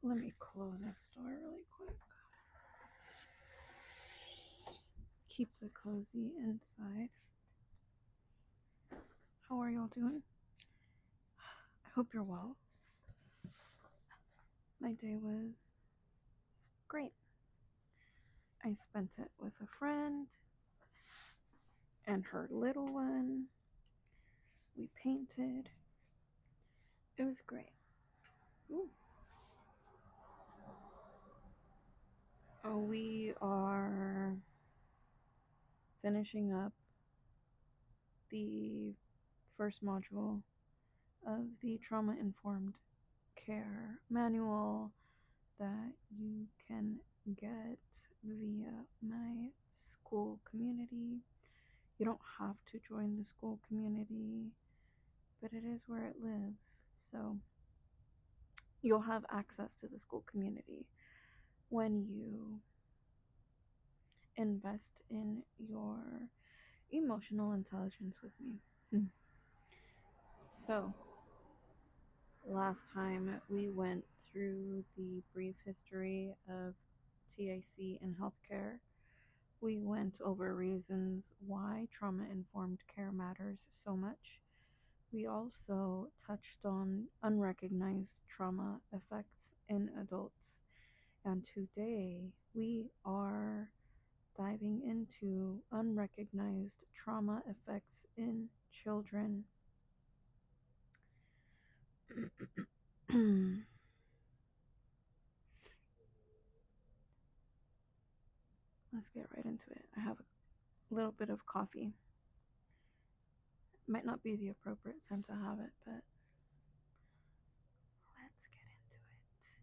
Let me close this door really quick. Keep the cozy inside. How are y'all doing? I hope you're well. My day was great. I spent it with a friend and her little one. We painted. It was great. Ooh. We are finishing up the first module of the trauma informed care manual that you can get via my SKOOL community. You don't have to join the SKOOL community, but it is where it lives. So you'll have access to the SKOOL community when you invest in your emotional intelligence with me. So, last time we went through the brief history of TIC in healthcare. We went over reasons why trauma informed care matters so much. We also touched on unrecognized trauma effects in adults. And today we are diving into unrecognized trauma effects in children. Let's get right into it. I have a little bit of coffee. Might not be the appropriate time to have it, but let's get into it.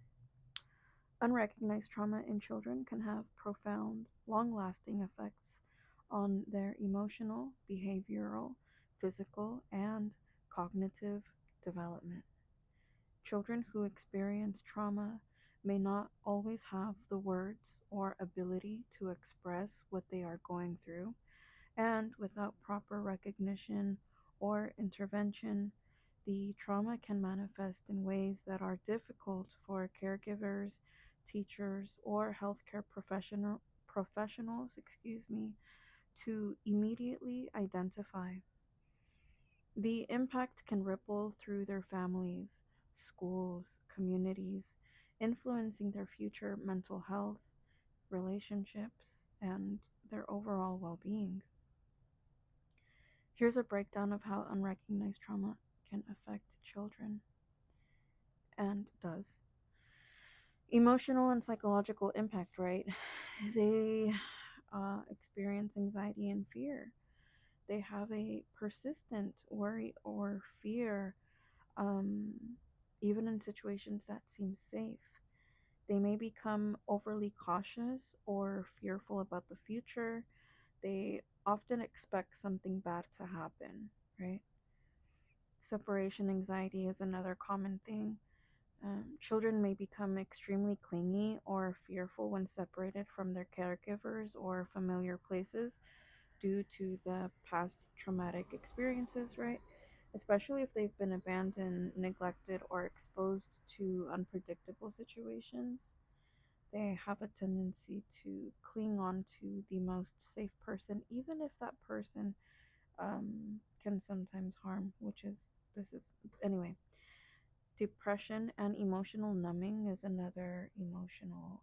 Unrecognized trauma in children can have profound, long-lasting effects on their emotional, behavioral, physical, and cognitive development. Children who experience trauma may not always have the words or ability to express what they are going through, and without proper recognition or intervention, the trauma can manifest in ways that are difficult for caregivers, teachers, or healthcare professionals, to immediately identify. The impact can ripple through their families, schools, communities, influencing their future mental health, relationships, and their overall well being. Here's a breakdown of how unrecognized trauma can affect children and does. Emotional and psychological impact, right? They experience anxiety and fear. They have a persistent worry or fear, um, even in situations that seem safe. They may become overly cautious or fearful about the future. They often expect something bad to happen, right? Separation anxiety is another common thing. Children may become extremely clingy or fearful when separated from their caregivers or familiar places due to the past traumatic experiences, right? Especially if they've been abandoned, neglected, or exposed to unpredictable situations. They have a tendency to cling on to the most safe person, even if that person can sometimes harm, anyway. Depression and emotional numbing is another emotional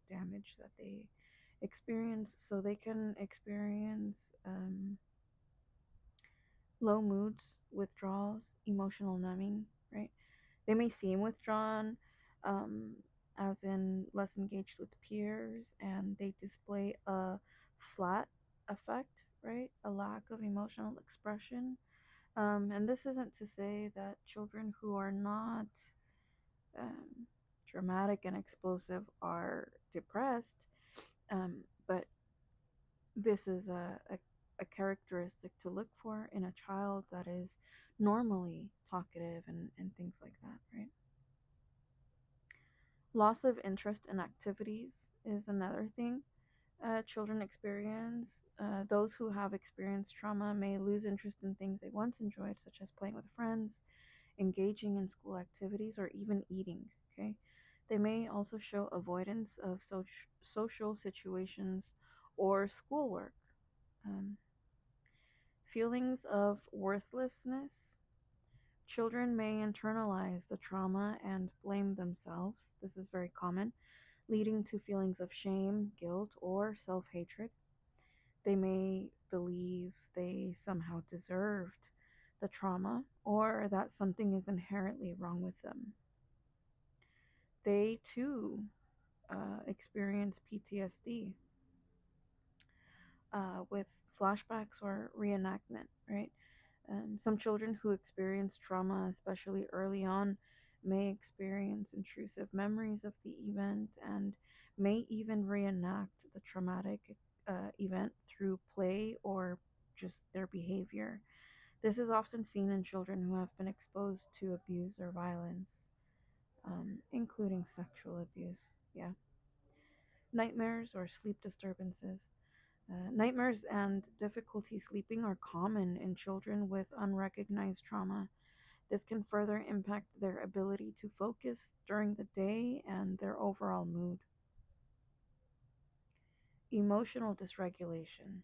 damage that they experience. So they can experience low moods, withdrawals, emotional numbing, right? They may seem withdrawn, um, as in less engaged with peers, and they display a flat affect, right? A lack of emotional expression. And this isn't to say that children who are not um, dramatic and explosive are depressed, but this is a characteristic to look for in a child that is normally talkative and things like that, right? Loss of interest in activities is another thing children experience. Those who have experienced trauma may lose interest in things they once enjoyed, such as playing with friends, engaging in school activities, or even eating. Okay, They may also show avoidance of social situations or schoolwork. Um, Feelings of worthlessness. Children may internalize the trauma and blame themselves. This is very common, leading to feelings of shame, guilt, or self hatred. They may believe they somehow deserved the trauma or that something is inherently wrong with them. They too experience PTSD with flashbacks or reenactment, right? Some children who experience trauma, especially early on, may experience intrusive memories of the event and may even reenact the traumatic event through play or just their behavior. This is often seen in children who have been exposed to abuse or violence, including sexual abuse. Yeah. Nightmares or sleep disturbances. Nightmares and difficulty sleeping are common in children with unrecognized trauma. This can further impact their ability to focus during the day and their overall mood. Emotional dysregulation,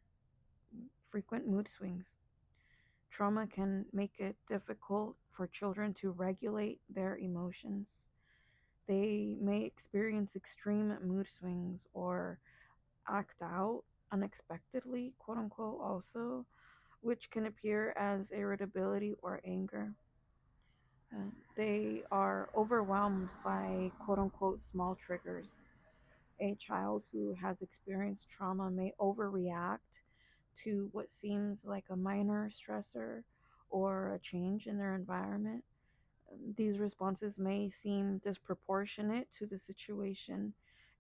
frequent mood swings. Trauma can make it difficult for children to regulate their emotions. They may experience extreme mood swings or act out unexpectedly, quote unquote, also, which can appear as irritability or anger. They are overwhelmed by quote unquote small triggers. A child who has experienced trauma may overreact to what seems like a minor stressor or a change in their environment. These responses may seem disproportionate to the situation,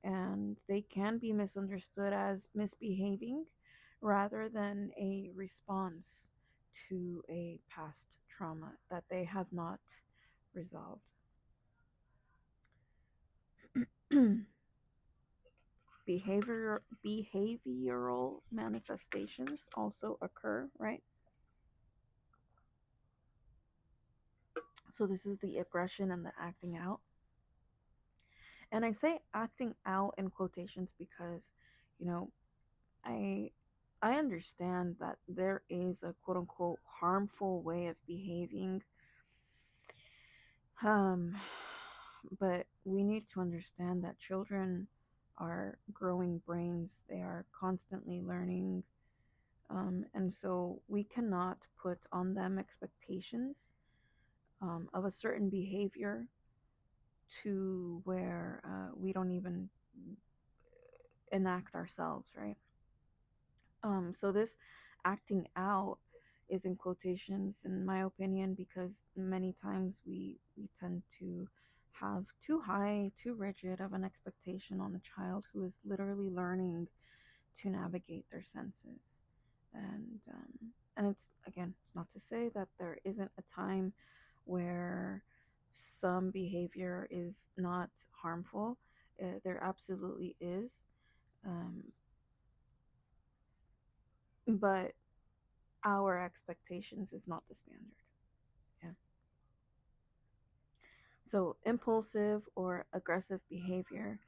and they can be misunderstood as misbehaving rather than a response to a past trauma that they have not resolved. Behavioral manifestations also occur, right? So this is the aggression and the acting out. And I say acting out in quotations because, you know, I I understand that there is a quote unquote harmful way of behaving. Um but we need to understand that children are growing brains. They are constantly learning. And so we cannot put on them expectations of a certain behavior to where we don't even enact ourselves, right? So this acting out is in quotations, in my opinion, because many times we tend to have too high, too rigid of an expectation on a child who is literally learning to navigate their senses, and it's again not to say that there isn't a time where some behavior is not harmful. There absolutely is, um, but our expectations is not the standard. Yeah. So, impulsive or aggressive behavior.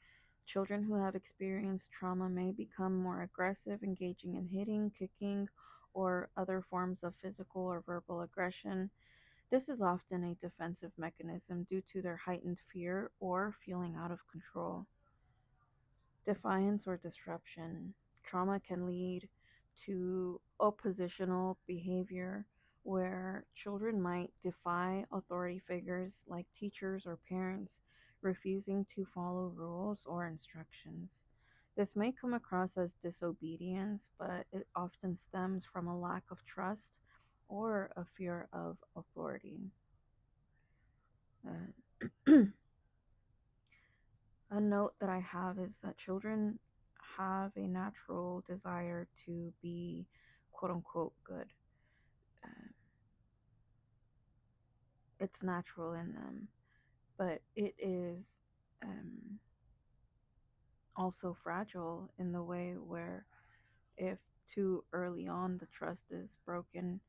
Children who have experienced trauma may become more aggressive, engaging in hitting, kicking, or other forms of physical or verbal aggression. This is often a defensive mechanism due to their heightened fear or feeling out of control. Defiance or disruption. Trauma can lead to oppositional behavior where children might defy authority figures like teachers or parents, refusing to follow rules or instructions. This may come across as disobedience, but it often stems from a lack of trust or a fear of authority. Uh, a note that I have is that children have a natural desire to be quote unquote good. Uh, it's natural in them, but it is um, also fragile in the way where if too early on the trust is broken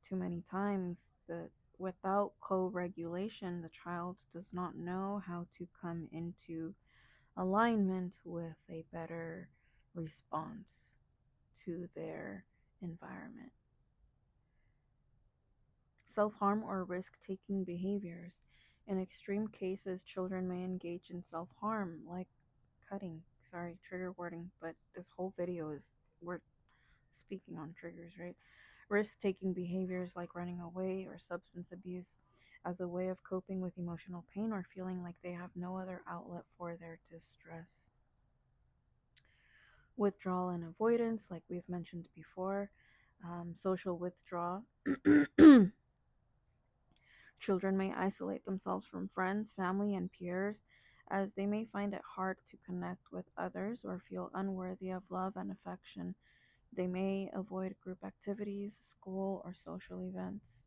too many times, that without co-regulation, the child does not know how to come into alignment with a better response to their environment. Self-harm or risk-taking behaviors. In extreme cases, children may engage in self-harm, like cutting. Sorry, trigger wording, but this whole video is, we're speaking on triggers, right? Risk-taking behaviors like running away or substance abuse as a way of coping with emotional pain or feeling like they have no other outlet for their distress. Withdrawal and avoidance, like we've mentioned before. Social withdrawal. Children may isolate themselves from friends, family, and peers as they may find it hard to connect with others or feel unworthy of love and affection. They may avoid group activities, school, or social events.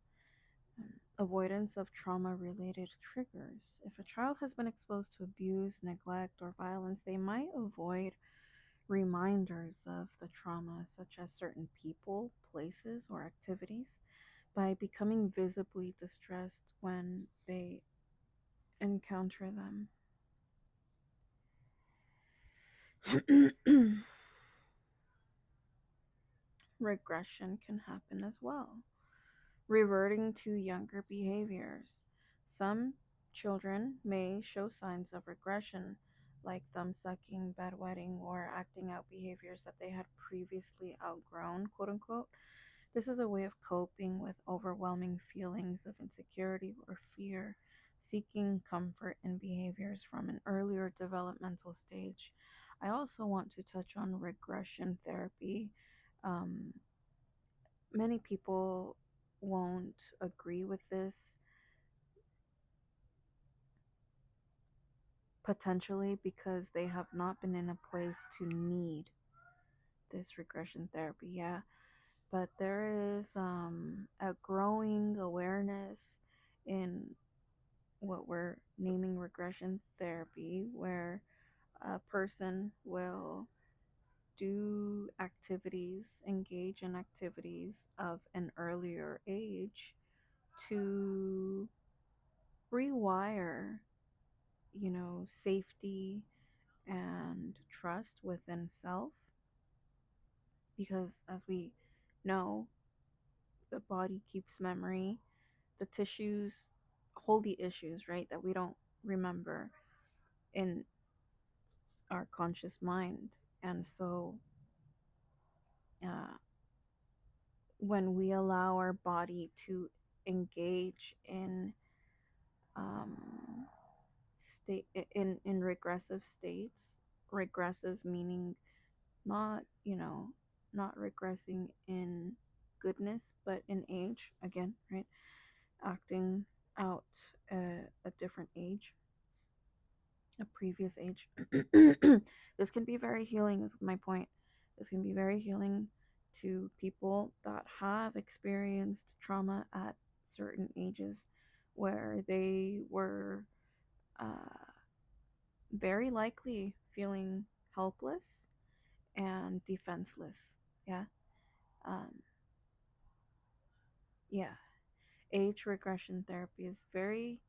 Avoidance of trauma-related triggers. If a child has been exposed to abuse, neglect, or violence, they might avoid reminders of the trauma, such as certain people, places, or activities, by becoming visibly distressed when they encounter them. Regression can happen as well. Reverting to younger behaviors. Some children may show signs of regression, like thumb sucking, bedwetting, or acting out behaviors that they had previously outgrown, quote unquote. This is a way of coping with overwhelming feelings of insecurity or fear, seeking comfort in behaviors from an earlier developmental stage. I also want to touch on regression therapy. Um, Many people won't agree with this, potentially because they have not been in a place to need this regression therapy. Yeah, but there is a growing awareness in what we're naming regression therapy, where a person will do activities, engage in activities of an earlier age to rewire, safety and trust within self. Because as we know, the body keeps memory, the tissues hold the issues, right, that we don't remember in our conscious mind. And so uh, when we allow our body to engage in state in regressive states, regressive meaning not, not regressing in goodness, but in age, again, right? Acting out a different age, a previous age. This can be very healing, is my point. This can be very healing to people that have experienced trauma at certain ages where they were very likely feeling helpless and defenseless. Yeah. Um, yeah. Age regression therapy is very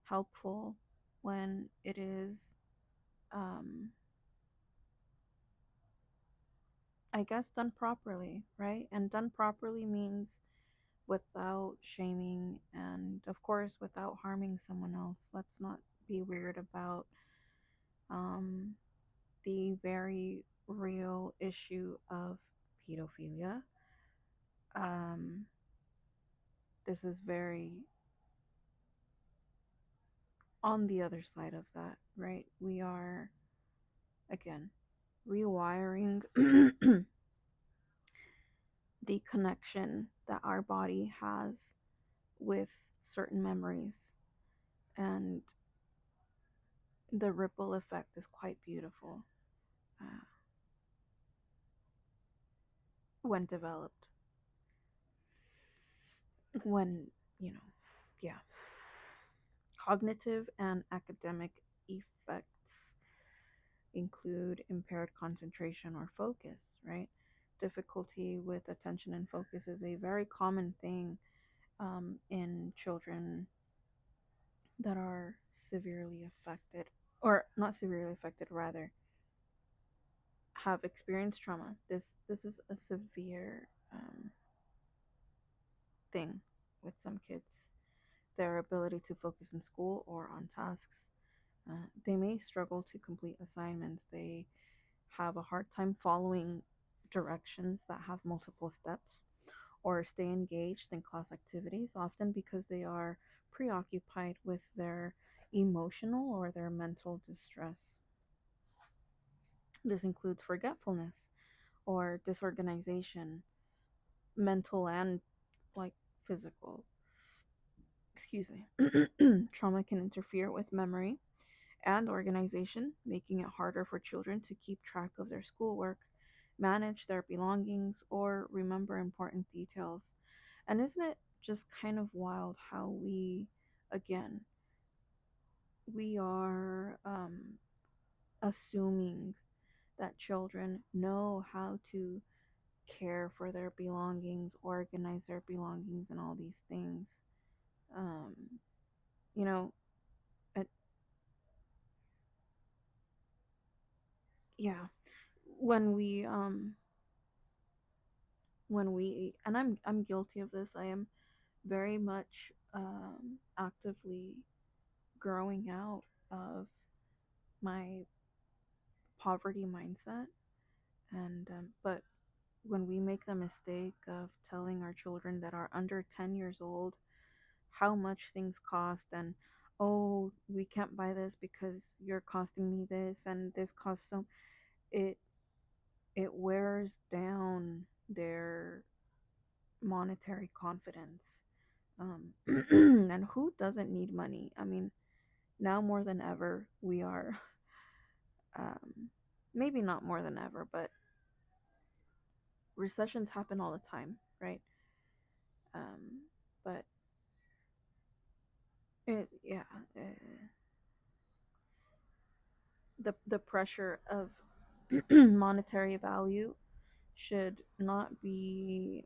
helpful when it is, um, I guess, done properly, right? And done properly means without shaming and, of course, without harming someone else. Let's not be weird about um, the very real issue of pedophilia. Um, this is very on the other side of that, right? We are, again, rewiring the connection that our body has with certain memories. And the ripple effect is quite beautiful when developed. When, you know, yeah. Cognitive and academic effects include impaired concentration or focus, right? Difficulty with attention and focus is a very common thing in children that are severely affected, or not severely affected, rather have experienced trauma. This is a severe thing with some kids. Their ability to focus in school or on tasks. They may struggle to complete assignments. They have a hard time following directions that have multiple steps, or stay engaged in class activities, often because they are preoccupied with their emotional or their mental distress. This includes forgetfulness or disorganization, mental and like physical. Excuse me. Trauma can interfere with memory and organization, making it harder for children to keep track of their schoolwork, manage their belongings, or remember important details. And isn't it just kind of wild how again, we are assuming that children know how to care for their belongings, organize their belongings, and all these things. Um, you know, it, yeah, when we and I'm guilty of this. I am very much actively growing out of my poverty mindset, and but when we make the mistake of telling our children that are under 10 years old how much things cost, and oh, we can't buy this because you're costing me this, and this costs so, it it wears down their monetary confidence. And who doesn't need money? I mean, now more than ever, we are, um, maybe not more than ever, but recessions happen all the time, right? But yeah, the pressure of monetary value should not be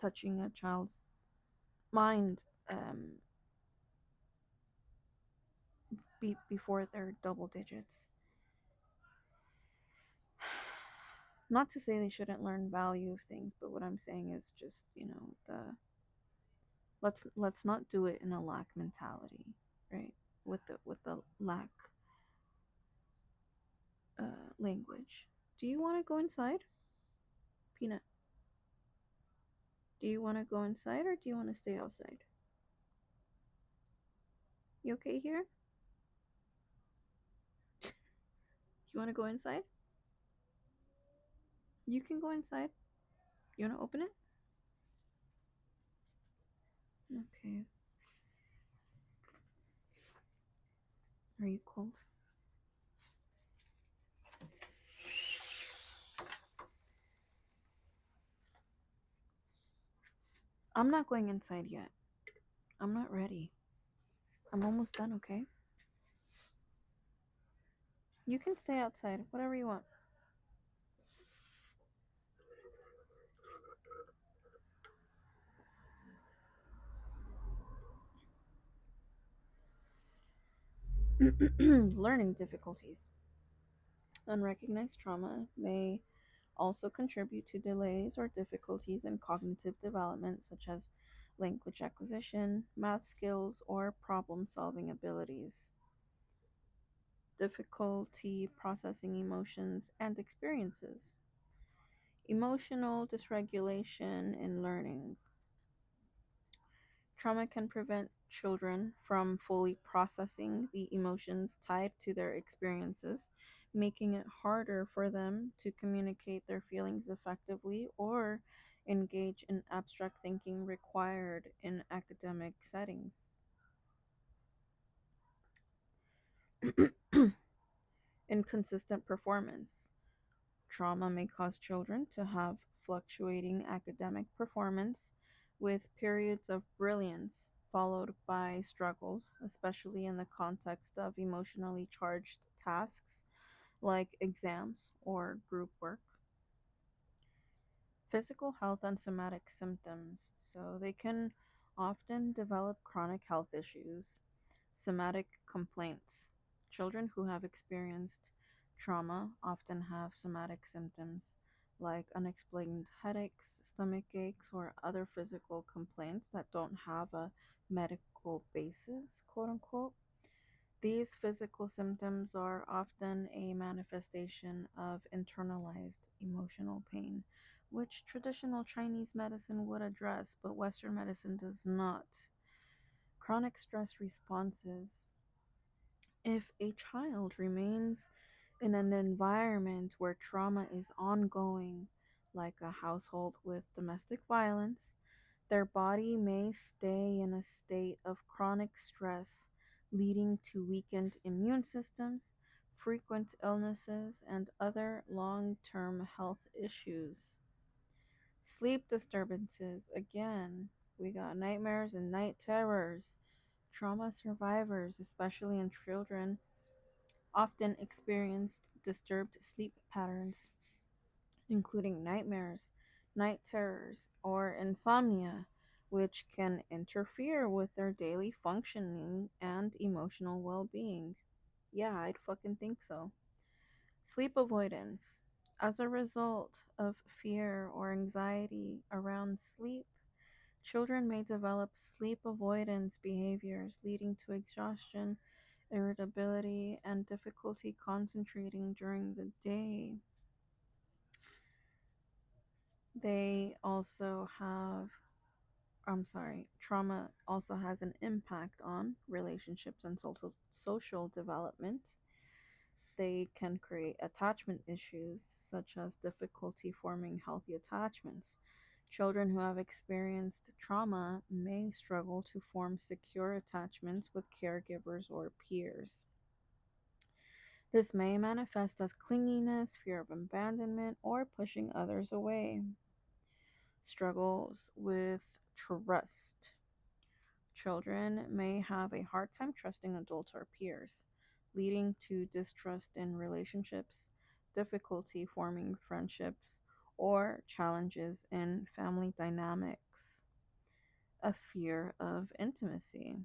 touching a child's mind, before they're double digits. Not to say they shouldn't learn value of things, but what I'm saying is just, the let's not do it in a lack mentality, right? With the lack language. Do you want to go inside, Peanut? Do you want to go inside or do you want to stay outside? You okay here? You want to go inside? You can go inside. You want to open it? Okay. Are you cold? I'm not going inside yet. I'm not ready. I'm almost done, okay? You can stay outside, whatever you want. Learning difficulties. Unrecognized trauma may also contribute to delays or difficulties in cognitive development, such as language acquisition, math skills, or problem solving abilities. Difficulty processing emotions and experiences. Emotional dysregulation in learning. Trauma can prevent children from fully processing the emotions tied to their experiences, making it harder for them to communicate their feelings effectively or engage in abstract thinking required in academic settings. Inconsistent performance. Trauma may cause children to have fluctuating academic performance, with periods of brilliance followed by struggles, especially in the context of emotionally charged tasks like exams or group work. Physical health and somatic symptoms. So they can often develop chronic health issues, somatic complaints. Children who have experienced trauma often have somatic symptoms like unexplained headaches, stomach aches, or other physical complaints that don't have a medical basis, quote unquote. These physical symptoms are often a manifestation of internalized emotional pain, which traditional Chinese medicine would address, but Western medicine does not. Chronic stress responses. If a child remains in an environment where trauma is ongoing, like a household with domestic violence, their body may stay in a state of chronic stress, leading to weakened immune systems, frequent illnesses, and other long term health issues. Sleep disturbances. Again, we got nightmares and night terrors. Trauma survivors, especially in children, often experienced disturbed sleep patterns, including nightmares, night terrors, or insomnia, which can interfere with their daily functioning and emotional well being. Yeah, I'd fucking think so. Sleep avoidance. As a result of fear or anxiety around sleep, children may develop sleep avoidance behaviors leading to exhaustion, irritability, and difficulty concentrating during the day. They also have, trauma also has an impact on relationships and social development. They can create attachment issues, such as difficulty forming healthy attachments. Children who have experienced trauma may struggle to form secure attachments with caregivers or peers. This may manifest as clinginess, fear of abandonment, or pushing others away. Struggles with trust. Children may have a hard time trusting adults or peers, leading to distrust in relationships, difficulty forming friendships, or challenges in family dynamics. A fear of intimacy.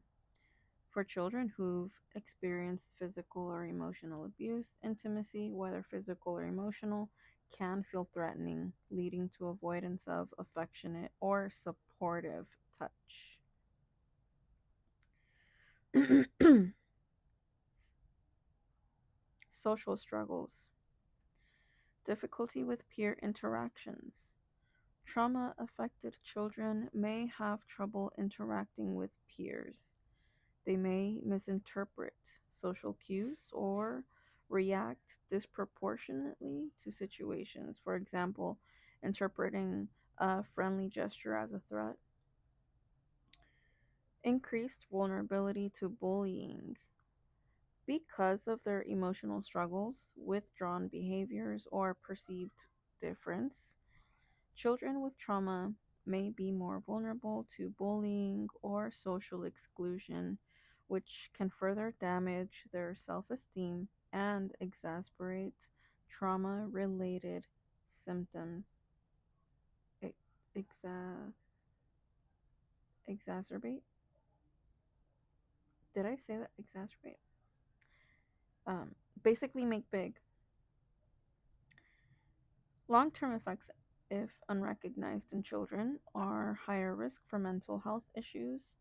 For children who've experienced physical or emotional abuse, intimacy, whether physical or emotional, can feel threatening, leading to avoidance of affectionate or supportive touch. Social struggles. Difficulty with peer interactions. Trauma affected children may have trouble interacting with peers. They may misinterpret social cues or react disproportionately to situations. For example, interpreting a friendly gesture as a threat. Increased vulnerability to bullying. Because of their emotional struggles, withdrawn behaviors, or perceived difference, children with trauma may be more vulnerable to bullying or social exclusion, which can further damage their self esteem and exacerbate trauma related symptoms. E- Exa- exacerbate? Did I say that? Exacerbate? Um, Basically, make big. Long term effects, if unrecognized in children, are higher risk for mental health issues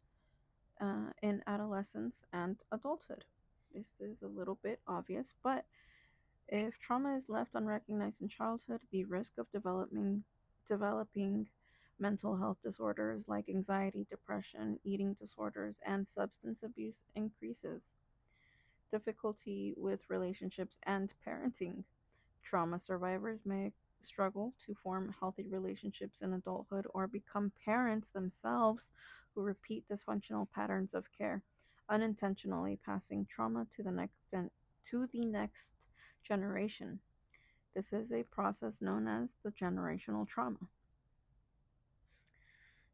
in adolescence and adulthood. This is a little bit obvious, but if trauma is left unrecognized in childhood, the risk of developing mental health disorders like anxiety, depression, eating disorders, and substance abuse increases. Difficulty with relationships and parenting. Trauma survivors may struggle to form healthy relationships in adulthood or become parents themselves who repeat dysfunctional patterns of care, unintentionally passing trauma to the next generation. This is a process known as the generational trauma.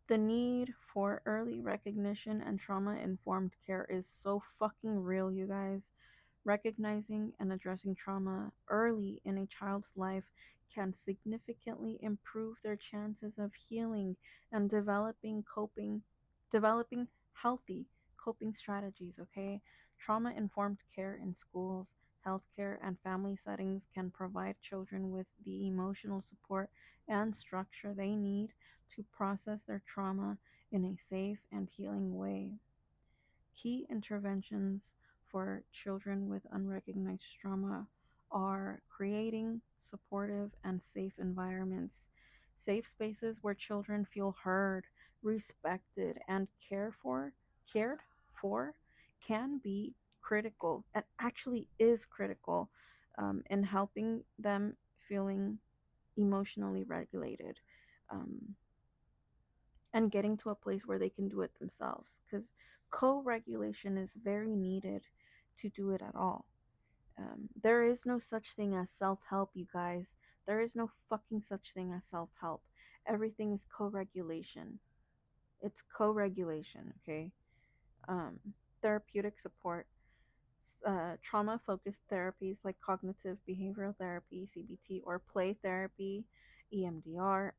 The need for early recognition and trauma informed care is so fucking real, you guys. Recognizing and addressing trauma early in a child's life can significantly improve their chances of healing and developing healthy coping strategies, okay? Trauma informed care in schools, healthcare, and family settings can provide children with the emotional support and structure they need to process their trauma in a safe and healing way. Key interventions for children with unrecognized trauma are creating supportive and safe environments, safe spaces where children feel heard, respected, and cared for can be critical and actually is critical in helping them feeling emotionally regulated. Um, and getting to a place where they can do it themselves, because co-regulation is very needed to do it at all. There is no such thing as self-help, you guys. There is no fucking such thing as self-help. Everything is co-regulation. It's co-regulation. Okay. um, Therapeutic support, trauma focused therapies like cognitive behavioral therapy, CBT, or play therapy, EMDR.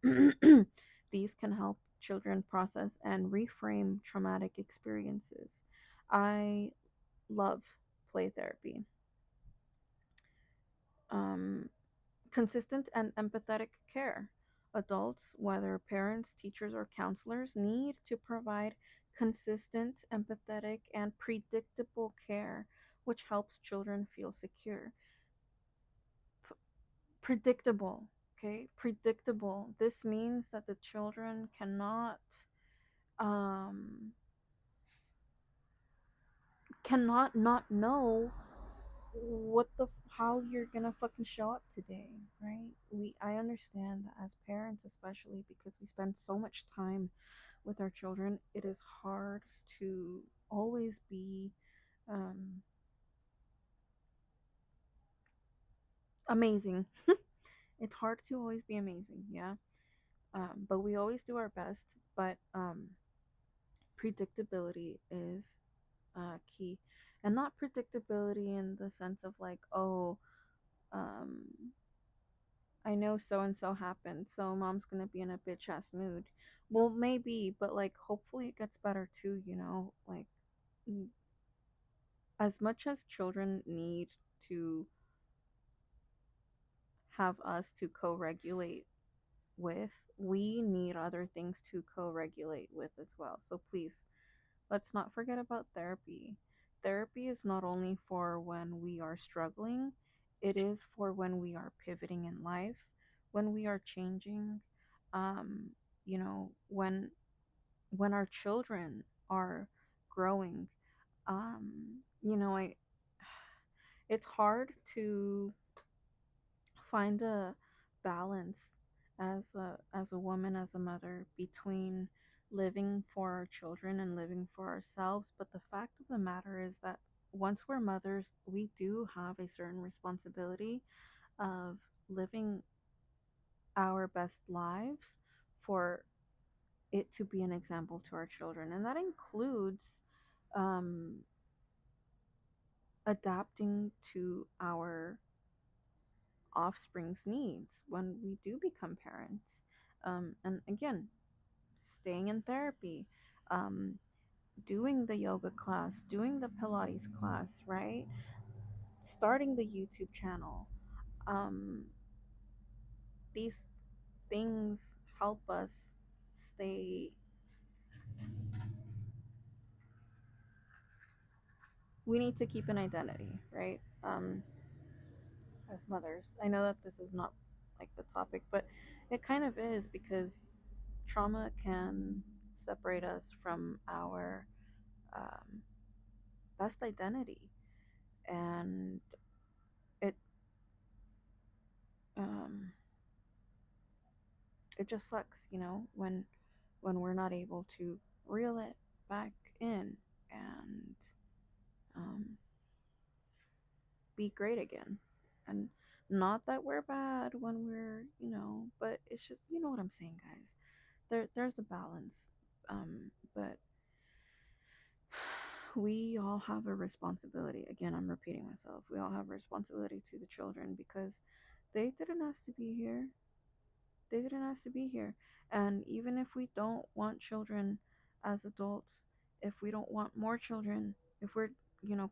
These can help children process and reframe traumatic experiences. I love play therapy. Um, Consistent and empathetic care. Adults, whether parents, teachers, or counselors, need to provide consistent, empathetic, and predictable care, which helps children feel secure. Predictable, okay? Predictable. This means that the children um cannot not know how you're gonna fucking show up today, right? I understand that as parents, especially because we spend so much time with our children, it is hard to always be um amazing. It's hard to always be amazing, yeah. But we always do our best. But predictability is key, and not predictability in the sense of like, oh, um I know so and so happened, so mom's gonna be in a bitch ass mood. Well, maybe, but like hopefully it gets better too, like, mm, as much as children need to have us to co-regulate with, we need other things to co-regulate with as well. So please, let's not forget about therapy. Therapy is not only for when we are struggling, it is for when we are pivoting in life, when we are changing, um, when our children are growing. I it's hard to find a balance as a woman, as a mother, between living for our children and living for ourselves. But the fact of the matter is that once we're mothers, we do have a certain responsibility of living our best lives for it to be an example to our children, and that includes um, adapting to our offspring's needs when we do become parents. And again, staying in therapy, um, doing the yoga class, doing the Pilates class, right? Starting the YouTube channel. Um, these things help us stay. We need to keep an identity, right? As mothers. I know that this is not like the topic, but it kind of is, because trauma can separate us from our um, best identity, and it um, it just sucks, when we're not able to reel it back in and um, be great again. And not that we're bad when we're, but it's just, you know what I'm saying, guys. There's a balance, but we all have a responsibility. Again, I'm repeating myself. We all have a responsibility to the children because they didn't ask to be here. They didn't ask to be here. And even if we don't want children as adults, if we don't want more children, if we're,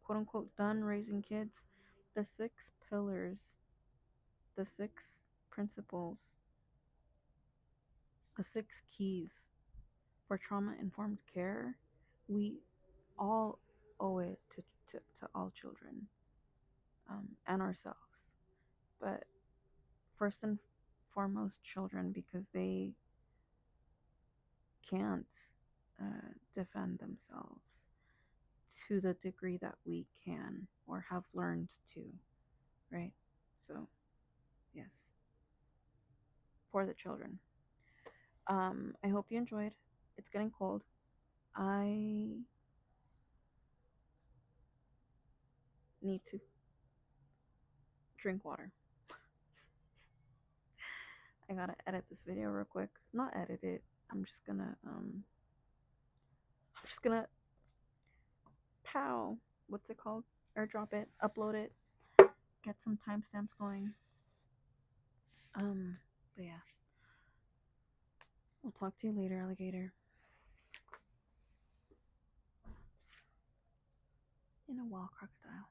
quote unquote, done raising kids, the 6 pillars, the 6 principles, the 6 keys for trauma informed care, we all owe it to all children, and ourselves. But first and foremost, children, because they can't defend themselves to the degree that we can or have learned to, right? So, yes, for the children. I hope you enjoyed. It's getting cold. I need to drink water. I gotta edit this video real quick. Not edit it. I'm just gonna pow. What's it called? Airdrop it, upload it, get some timestamps going. But yeah. I'll talk to you later, alligator. In a while, crocodile.